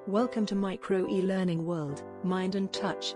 Welcome to Micro E-Learning World, Mind and Touch.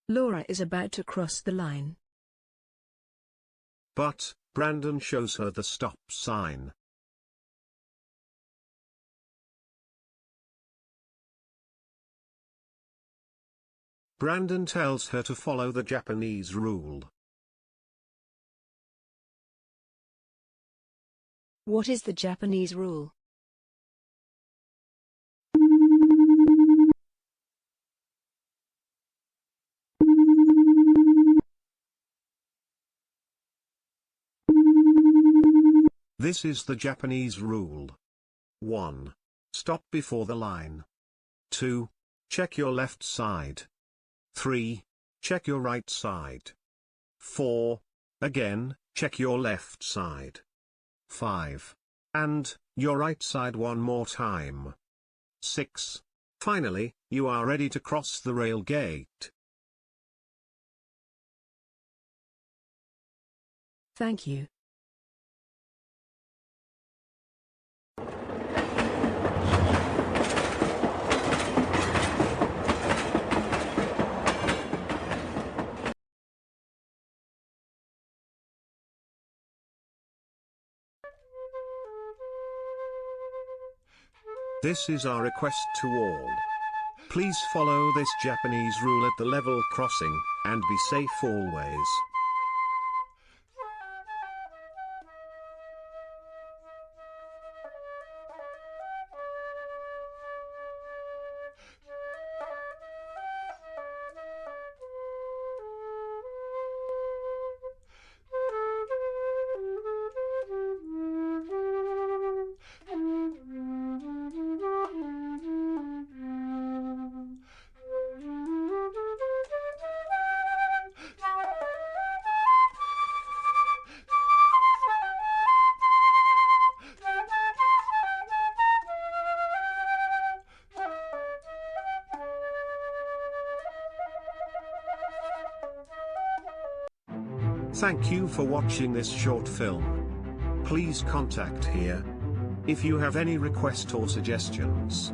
Laura is about to cross the line. But Brandon shows her the stop sign. Brandon tells her to follow the Japanese rule. What is the Japanese rule? This is the Japanese rule. 1. Stop before the line. 2. Check your left side. 3. Check your right side. 4. Again, check your left side. 5. And, your right side one more time. 6. Finally, you are ready to cross the rail gate. Thank you. This is our request to all. Please follow this Japanese rule at the level crossing, and be safe always. Thank you for watching this short film. Please contact here if you have any request or suggestions.